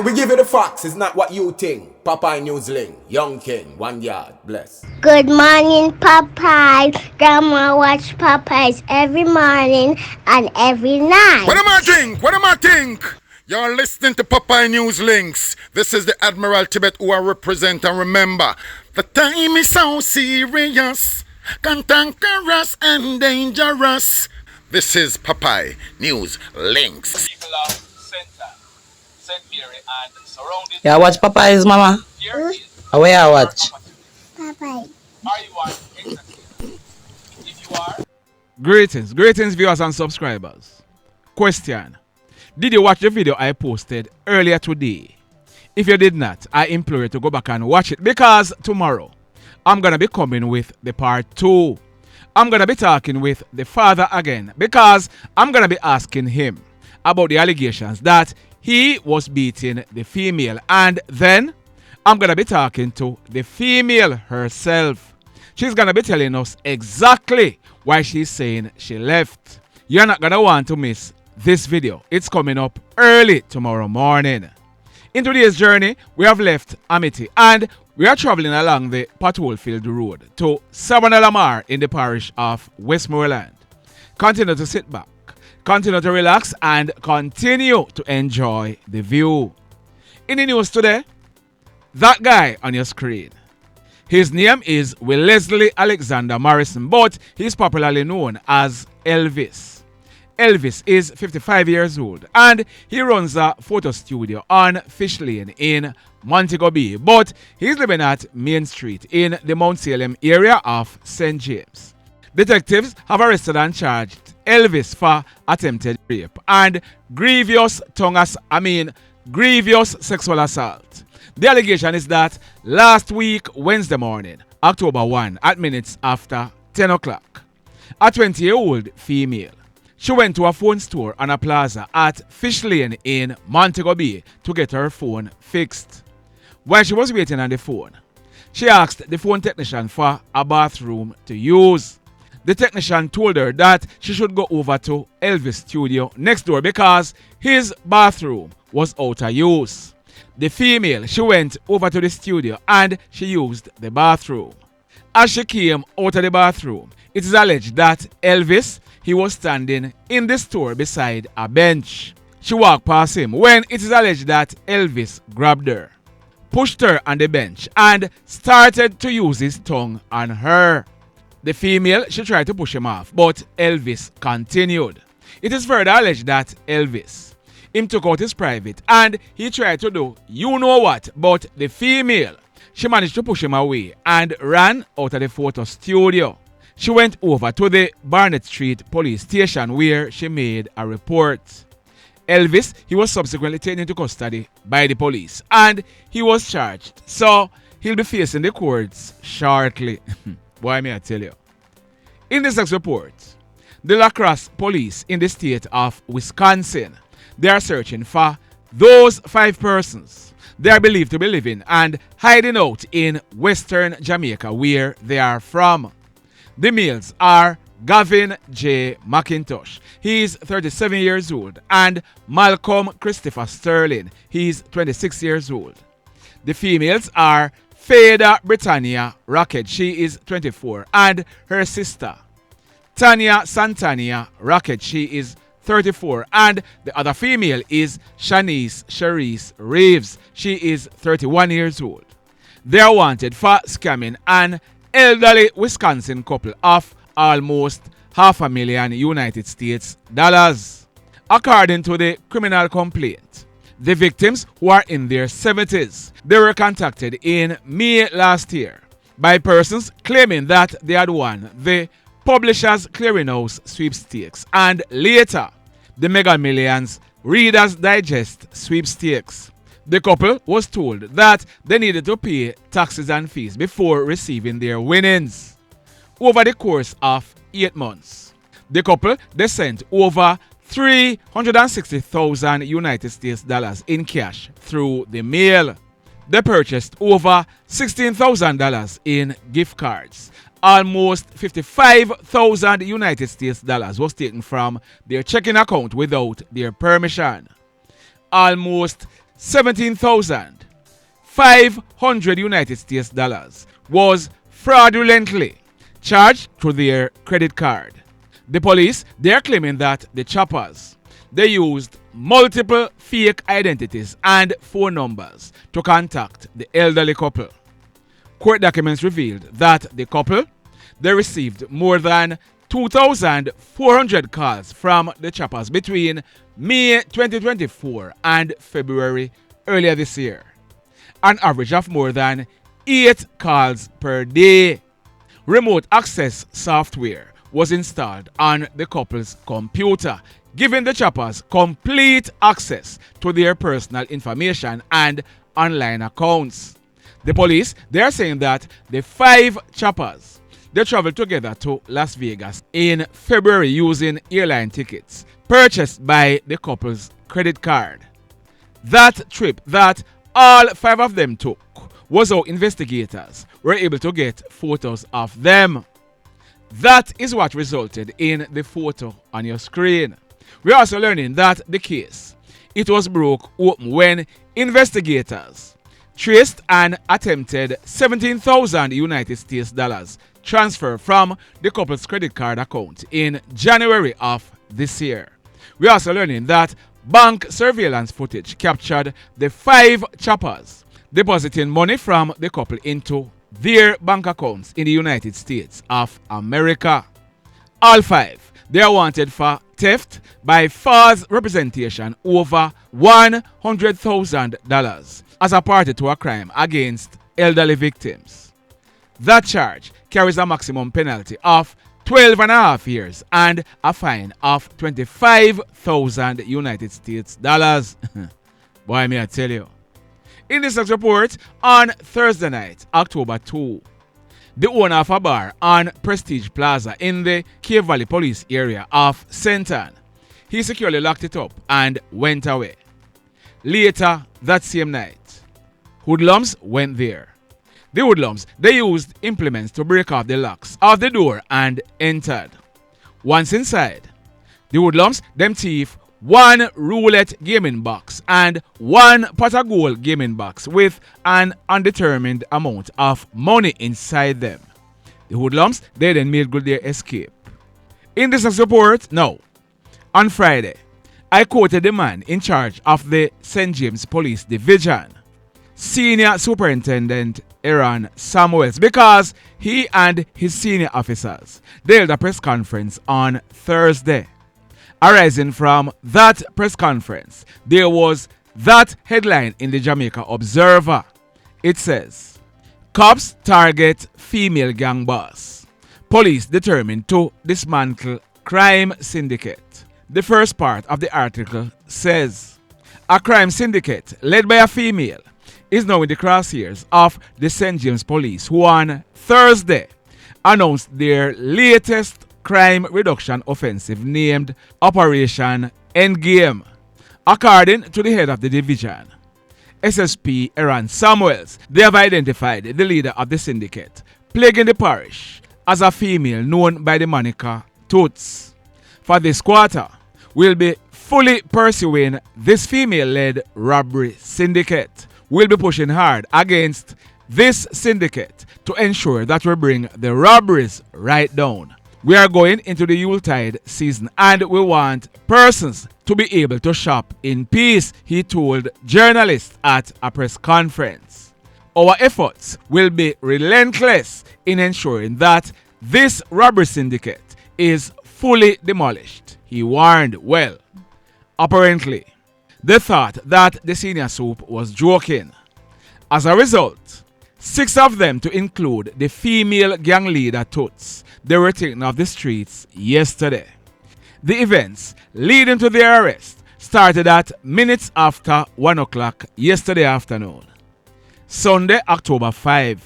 We give you the facts, it's not what you think. Popeye Newsling, Young King, 1 yard, bless. Good morning, Popeye. Grandma watch Popeyes every morning and every night. What am I think? What am I think? You're listening to Popeye News Links. This is the Admiral Tibet who I represent, and remember, the time is so serious, cantankerous and dangerous. This is Popeye News Links. People of Center, St. Mary and surrounding. Yeah, watch Popeyes, mama. Here is Where I watch? Popeye. Are you an entertainer? If you are, Greetings viewers and subscribers. Question: did you watch the video I posted earlier today? If you did not, I implore you to go back and watch it, because tomorrow I'm gonna be coming with the part 2. I'm gonna be talking with the father again, because I'm gonna be asking him about the allegations that he was beating the female, and then I'm gonna be talking to the female herself. She's gonna be telling us exactly why she's saying she left. You're not gonna want to miss this video. It's coming up early tomorrow morning. In today's journey, we have left Amity and we are traveling along the Potholefield Road to Savannah in the parish of Westmoreland. Continue to sit back, continue to relax, and continue to enjoy the view. In the news today, that guy on your screen, his name is Leslie Alexander Morrison, but he's popularly known as Elvis. Elvis is 55 years old and he runs a photo studio on Fish Lane in Montego Bay, but he's living at Main Street in the Mount Salem area of St. James. Detectives have arrested and charged Elvis for attempted rape and grievous sexual assault. The allegation is that last week, Wednesday morning, October 1, at minutes after 10 o'clock, a 20-year-old female, she went to a phone store on a plaza at Fish Lane in Montego Bay to get her phone fixed. While she was waiting on the phone, she asked the phone technician for a bathroom to use. The technician told her that she should go over to Elvis' studio next door because his bathroom was out of use. The female, she went over to the studio and she used the bathroom. As she came out of the bathroom, it is alleged that Elvis, he was standing in the store beside a bench. She walked past him when it is alleged that Elvis grabbed her, pushed her on the bench, and started to use his tongue on her. The female, she tried to push him off, but Elvis continued. It is further alleged that Elvis, him took out his private and he tried to do you know what, but the female, she managed to push him away and ran out of the photo studio. She went over to the Barnett Street police station where she made a report. Elvis, he was subsequently taken into custody by the police and he was charged. So he'll be facing the courts shortly. Boy, may I tell you. In this next report, the La Crosse police in the state of Wisconsin, they are searching for those 5 persons they are believed to be living and hiding out in Western Jamaica where they are from. The males are Gavin J. McIntosh, he is 37 years old, and Malcolm Christopher Sterling, he is 26 years old. The females are Faedar Brittanya Rockhead, she is 24, and her sister Tanya Santanya Rockhead, she is 34, and the other female is Shereece Reeves, she is 31 years old. They are wanted for scamming an elderly Wisconsin couple of almost $500,000 United States dollars. According to the criminal complaint, the victims, who are in their 70s, they were contacted in May last year by persons claiming that they had won the Publishers Clearinghouse sweepstakes and later the Mega Millions Reader's Digest sweepstakes. The couple was told that they needed to pay taxes and fees before receiving their winnings. Over the course of 8 months, the couple, they sent over $360,000 United States dollars in cash through the mail. They purchased over $16,000 in gift cards. Almost $55,000 United States dollars was taken from their checking account without their permission. Almost $17,500 United States dollars was fraudulently charged to their credit card. The police, they are claiming that the choppers, they used multiple fake identities and phone numbers to contact the elderly couple. Court documents revealed that the couple, they received more than 2,400 calls from the choppers between May 2024 and February earlier this year. An average of more than 8 calls per day. Remote access software was installed on the couple's computer, giving the choppers complete access to their personal information and online accounts. The police, they are saying that the 5 choppers, they traveled together to Las Vegas in February using airline tickets purchased by the couple's credit card. That trip that all 5 of them took was how investigators were able to get photos of them. That is what resulted in the photo on your screen. We are also learning that the case, it was broke open when investigators traced an attempted 17,000 United States dollars transfer from the couple's credit card account in January of this year. We are also learning that bank surveillance footage captured the 5 choppers depositing money from the couple into their bank accounts in the United States of America. All 5, they are wanted for theft by false representation over $100,000 as a party to a crime against elderly victims. That charge carries a maximum penalty of 12 and a half years and a fine of 25,000 United States dollars. Boy, may I tell you. In this next report, on Thursday night, October 2, the owner of a bar on Prestige Plaza in the Cave Valley police area of Santanya, he securely locked it up and went away. Later that same night, Hoodlums went there. The Hoodlums, they used implements to break off the locks of the door and entered. Once inside, the Hoodlums, them thief 1 roulette gaming box and 1 pot of gold gaming box with an undetermined amount of money inside them. The Hoodlums, they then made good their escape. In this next report, now, on Friday, I quoted the man in charge of the St. James Police Division, Senior Superintendent Eron Samuels, because he and his senior officers held a press conference on Thursday. Arising from that press conference, there was that headline in the Jamaica Observer. It says, "Cops target female gang boss. Police determined to dismantle crime syndicate." The first part of the article says, a crime syndicate led by a female is now in the crosshairs of the St. James Police, who on Thursday announced their latest crime reduction offensive named Operation Endgame. According to the head of the division, SSP Eron Samuels, they have identified the leader of the syndicate plaguing the parish as a female known by the moniker Toots. For this quarter, we'll be fully pursuing this female-led robbery syndicate. We'll be pushing hard against this syndicate to ensure that we bring the robberies right down. We are going into the Yuletide season and we want persons to be able to shop in peace, he told journalists at a press conference. Our efforts will be relentless in ensuring that this robbery syndicate is fully demolished, he warned. Well, apparently, they thought that the senior soup was joking. As a result, 6 of them, to include the female gang leader Toots, they were taken off the streets yesterday. The events leading to their arrest started at minutes after 1 o'clock yesterday afternoon. Sunday, October 5.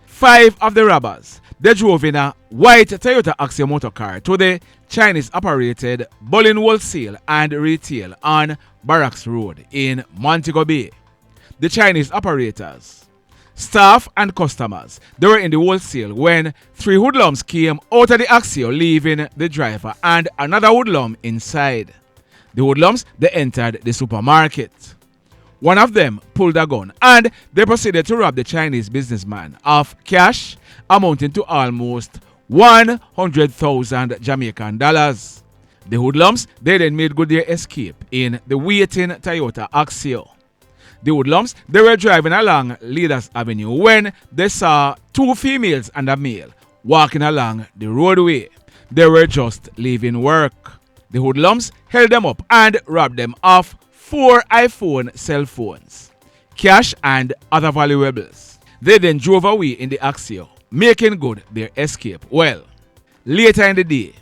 5 of the robbers, they drove in a white Toyota Axia motor car to the Chinese-operated Bolin Wholesale and Retail on Barracks Road in Montego Bay. The Chinese operators, staff and customers, they were in the wholesale when 3 hoodlums came out of the Axio, leaving the driver and another hoodlum inside. The hoodlums, they entered the supermarket. One of them pulled a gun and they proceeded to rob the Chinese businessman of cash amounting to almost 100,000 Jamaican dollars. The hoodlums, they then made good their escape in the waiting Toyota Axio. The hoodlums, they were driving along Leaders Avenue when they saw two females and a male walking along the roadway. They were just leaving work. The hoodlums held them up and robbed them of 4 iPhone cell phones, cash and other valuables. They then drove away in the Axio, making good their escape. Well, later in the day,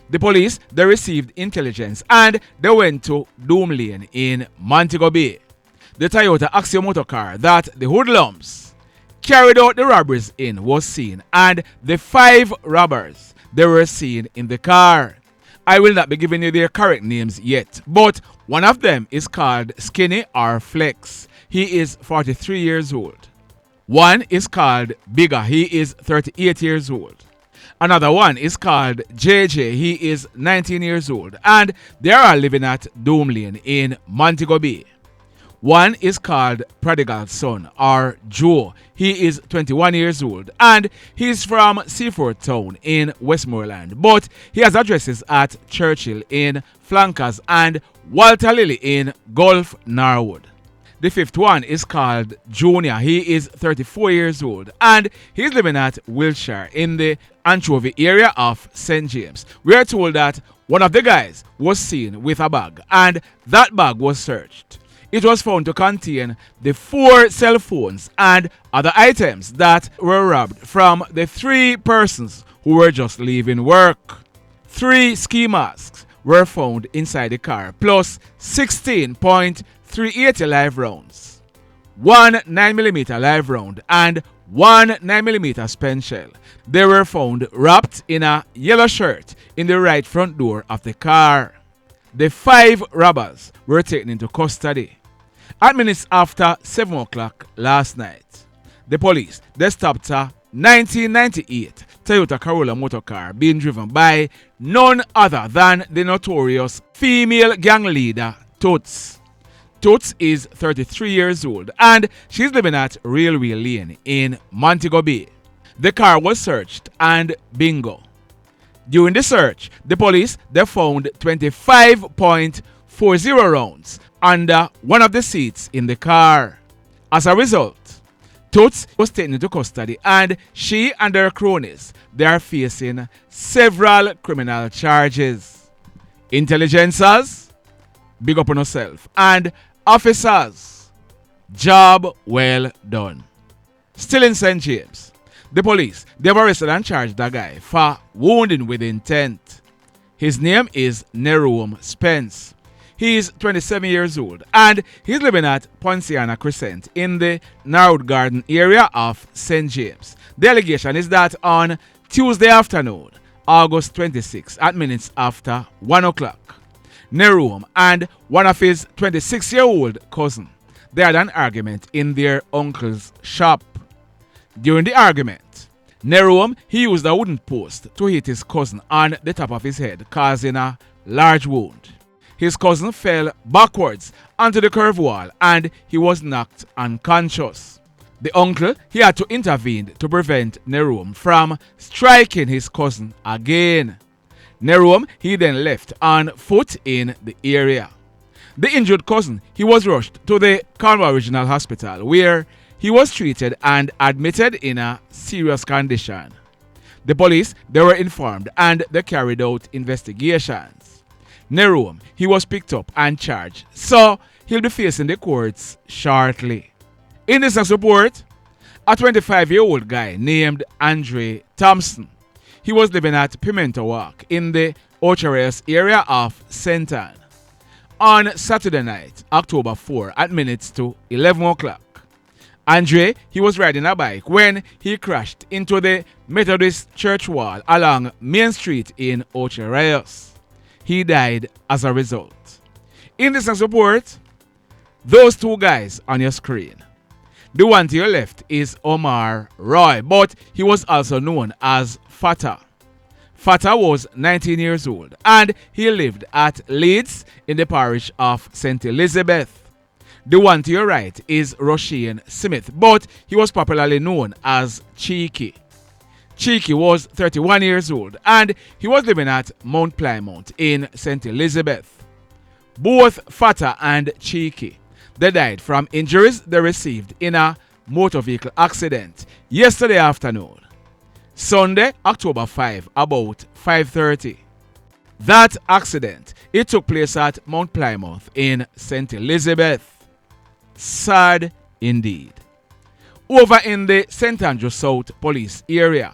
the police, they received intelligence and they went to Doom Lane in Montego Bay. The Toyota Axio motor car that the hoodlums carried out the robberies in was seen, and the 5 robbers, they were seen in the car. I will not be giving you their correct names yet, but one of them is called Skinny or Flex. He is 43 years old. One is called Bigger. He is 38 years old. Another one is called JJ. He is 19 years old. And they are living at Doom Lane in Montego Bay. One is called Prodigal Son or Joe. He is 21 years old and he's from Seaford Town in Westmoreland, but he has addresses at Churchill in Flankers and Walter Lilly in Gulf Norwood. The fifth one is called Junior. He is 34 years old and he's living at Wiltshire in the Anchovy area of St. James. We are told that one of the guys was seen with a bag and that bag was searched. It was found to contain the 4 cell phones and other items that were robbed from the 3 persons who were just leaving work. 3 ski masks were found inside the car, plus 16.380 live rounds, 1 9mm live round, and 1 9mm Spence shell. They were found wrapped in a yellow shirt in the right front door of the car. The 5 robbers were taken into custody. At minutes after 7 o'clock last night, the police, they stopped a 1998 Toyota Corolla motor car being driven by none other than the notorious female gang leader, Toots. Toots is 33 years old and she's living at Railway Lane in Montego Bay. The car was searched and bingo. During the search, the police, they found 25.40 rounds under one of the seats in the car. As a result, Toots was taken into custody and she and her cronies, they are facing several criminal charges. Intelligencers, big up on yourself, and officers, job well done. Still in St. James, the police, they have arrested and charged a guy for wounding with intent. His name is Nerome Spence. He is 27 years old and he's living at Ponciana Crescent in the Narrow Garden area of St. James. The allegation is that on Tuesday afternoon, August 26, at minutes after 1 o'clock, Nerome and one of his 26-year-old cousin, they had an argument in their uncle's shop. During the argument, Nerome, he used a wooden post to hit his cousin on the top of his head, causing a large wound. His cousin fell backwards onto the curved wall and he was knocked unconscious. The uncle, he had to intervene to prevent Nerome from striking his cousin again. Nerome, he then left on foot in the area. The injured cousin, he was rushed to the Cornwall Regional Hospital where he was treated and admitted in a serious condition. The police, they were informed and they carried out investigations. Nerome, he was picked up and charged, so he'll be facing the courts shortly. In this next report, a 25-year-old guy named Andre Thompson, he was living at Pimento Walk in the Ochereus area of Santanya. On Saturday night, October 4, at minutes to 11 o'clock, Andre, he was riding a bike when he crashed into the Methodist church wall along Main Street in Ochereus. He died as a result. In this next report, those 2 guys on your screen. The one to your left is Omar Roye, but he was also known as Fatta. Fatta was 19 years old and he lived at Leeds in the parish of St. Elizabeth. The one to your right is Rushane Smith, but he was popularly known as Cheeky. Cheeky was 31 years old and he was living at Mount Plymouth in St. Elizabeth. Both Fatta and Cheeky, they died from injuries they received in a motor vehicle accident yesterday afternoon, Sunday, October 5, about 5:30. That accident, it took place at Mount Plymouth in St. Elizabeth. Sad indeed. Over in the St. Andrew South police area,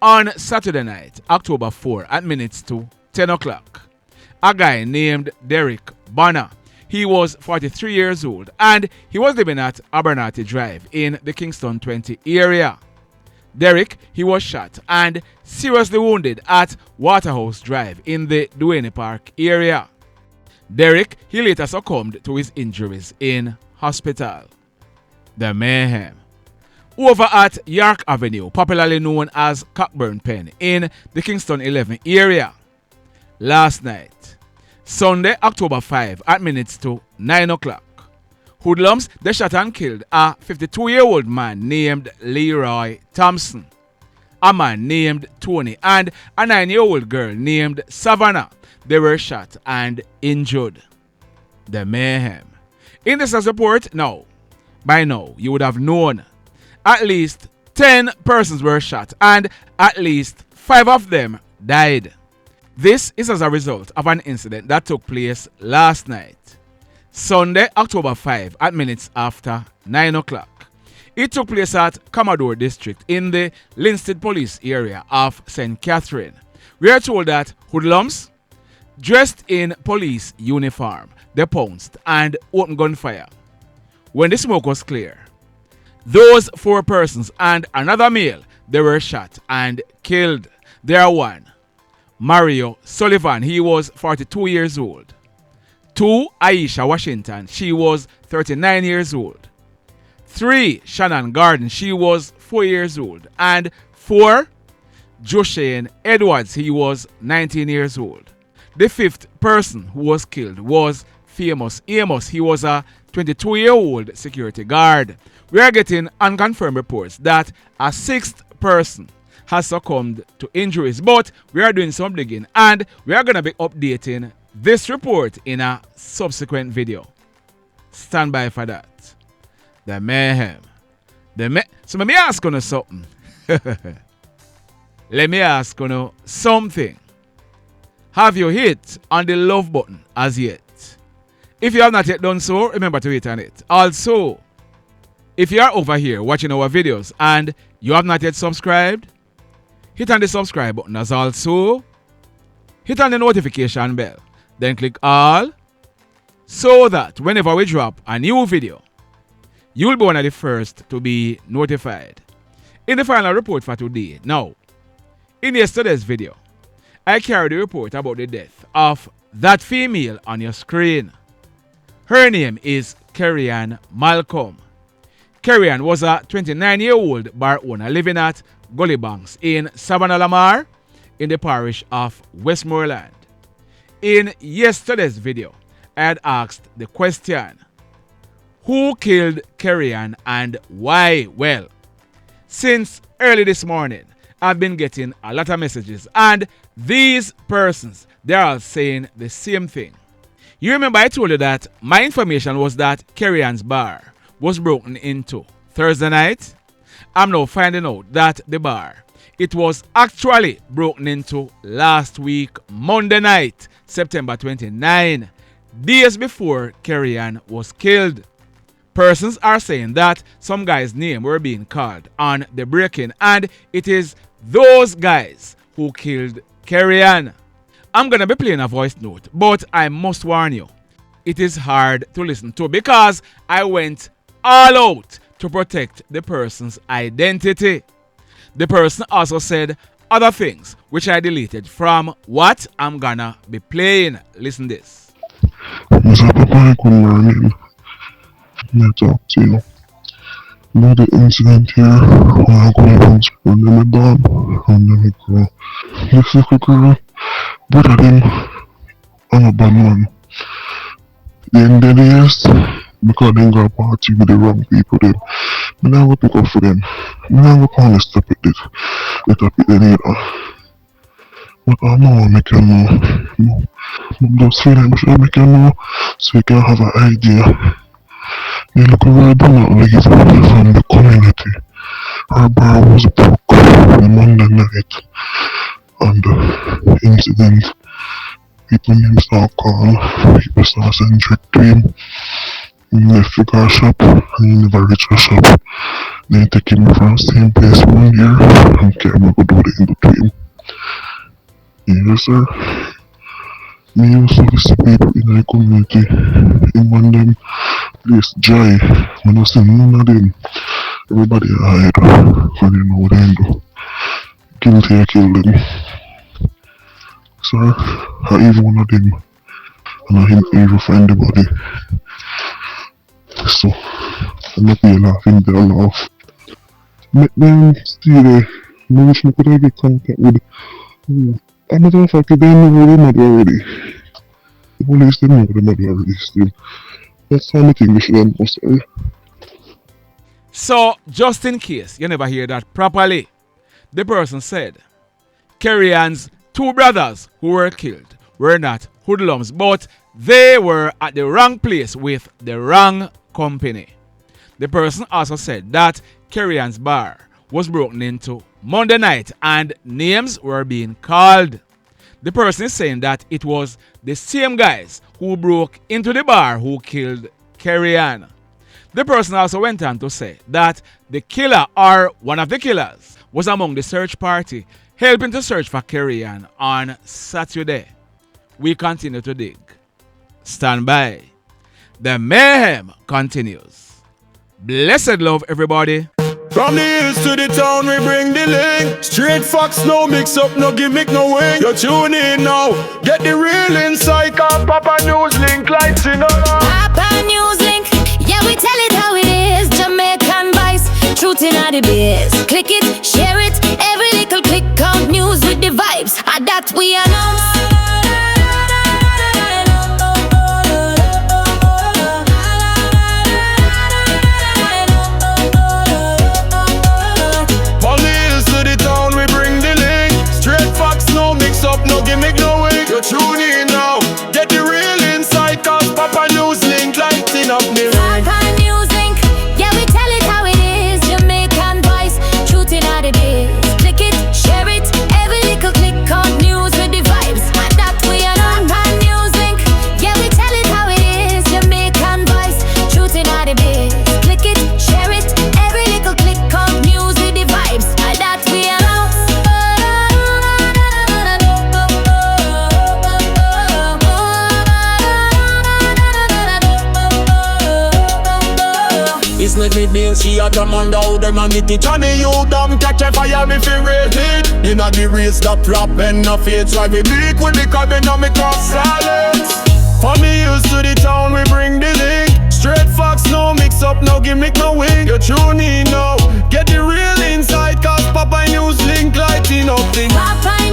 on Saturday night, October 4 at minutes to 10 o'clock, a guy named Derrick Banner, he was 43 years old and he was living at Abernathy Drive in the Kingston 20 area. Derrick, he was shot and seriously wounded at Waterhouse Drive in the Duane Park area. Derrick, he later succumbed to his injuries in hospital. The mayhem. Over at York Avenue, popularly known as Cockburn Pen in the Kingston 11 area. Last night, Sunday, October 5 at minutes to 9 o'clock, Hoodlums, they shot and killed a 52-year-old man named Leroy Thompson, a man named Tony, and a 9-year-old girl named Savannah. They were shot and injured. The mayhem. In this report, by now, you would have known at least 10 persons were shot and at least 5 of them died. This is as a result of an incident that took place last night, Sunday, October 5 at minutes after 9 o'clock. It took place at Commodore District in the Linstead Police area of St. Catherine. We are told that hoodlums, dressed in police uniform, they pounced and opened gunfire. When the smoke was clear, those 4 persons and another male, they were shot and killed. There one, Mario Sullivan, he was 42 years old. 2, Iyisha Washington, she was 39 years old. 3, Shannon Garden, she was 4 years old. And 4, Jushane Edwards, he was 19 years old. The 5th person who was killed was famous Amos, he was a 22-year-old security guard. We are getting unconfirmed reports that a 6th person has succumbed to injuries, but we are doing some digging and we are going to be updating this report in a subsequent video. Stand by for that. The mayhem. So let me ask you something. Let me ask you something. Have you hit on the love button as yet? If you have not yet done so, remember to hit on it. Also, if you are over here watching our videos and you have not yet subscribed, hit on the subscribe button as also. Hit on the notification bell. Then click all so that whenever we drop a new video, you will be one of the first to be notified. In the final report for today, now, in yesterday's video, I carried a report about the death of that female on your screen. Her name is Kerrian Malcolm. Kerrian was a 29-year-old bar owner living at Gully Banks in Savannah Lamar in the parish of Westmoreland. In yesterday's video, I had asked the question, who killed Kerrian and why? Well, since early this morning, I've been getting a lot of messages and these persons, they're all saying the same thing. You remember I told you that my information was that Kerrian's bar was broken into Thursday night? I'm now finding out that the bar, it was actually broken into last week, Monday night, September 29, days before Kerrian was killed. Persons are saying that some guys' names were being called on the break-in and it is those guys who killed Kerrian. I'm going to be playing a voice note, but I must warn you, it is hard to listen to because I went all out to protect the person's identity. The person also said other things which I deleted from what I'm gonna be playing. Listen this. Mr. Papa, good morning. May I talk to you about the incident here when I go around spending my dog and then I go. This little girl, brother them, I'm a bad man. The end of the years, because they got a party with the wrong people them. I'm not gonna pick up for them. I'm not gonna call this topic this. Let up it later. But I know make you know. I'm just feeling I should make you know so you can have an idea. You look where I do not leave from the community. Our bar was broke on Monday night. And the incident, people named start call, people start send trick to him. He left the car shop and he never reached the shop. They take him from the same place 1 year and came and go do the in between. Yes sir. Me used to visit people in the community. In one of them place Joy. When I see none of them, everybody hide. Because they know what they do. Guilty I kill them. Sir, I even one of them. And I even find the body. So, I'm not being laughing, they'll laugh. Make them stay there. I wish I could have get contact with I'm not sure if they know the mother already. The police didn't know the mother already still. That's the only thing we should have done, sorry. So, just in case you never hear that properly, the person said Kerrian's 2 brothers who were killed were not hoodlums, but they were at the wrong place with the wrong company. The person also said that Kerrian's bar was broken into Monday night and names were being called. The person is saying that it was the same guys who broke into the bar who killed Kerrian. The person also went on to say that the killer or one of the killers was among the search party helping to search for Kerrian on Saturday. We continue to dig. Stand by. The mayhem continues. Blessed love, everybody. From the hills to the town, we bring the link. Straight facts, no mix up, no gimmick, no wing. You tune in now, get the real insight. Cause Papa News Link lights in up. Papa News Link, yeah, we tell it how it is. Jamaican vice, truth in all the biz. Click it, share it, every little click count. News with the vibes, and that we announce. No gimmick, no way. You tune in now, get the real insight. Cause Papa News Link lighting up the ring. Papa News Link, yeah, we tell it how it is. Jamaican voice, truth in all the biz. Click it, share it, every little click count. News with the vibes, and that we are on. Papa News Link, yeah, we tell it how it is. Jamaican voice, truth in all the biz. Click it, share it, every little click count. News with the vibes, and that we are on. It's not me being she a come on down them and it Johnny you damn catch a fire me feel rated. Inna the race the flop and no fate. Try me big with the cabin on me cross silence. From the hills to the town we bring the link. Straight facts, no mix up, no gimmick, no wing. You tune in now, get the real insight. Cause Papa News Link lighting up things. Papa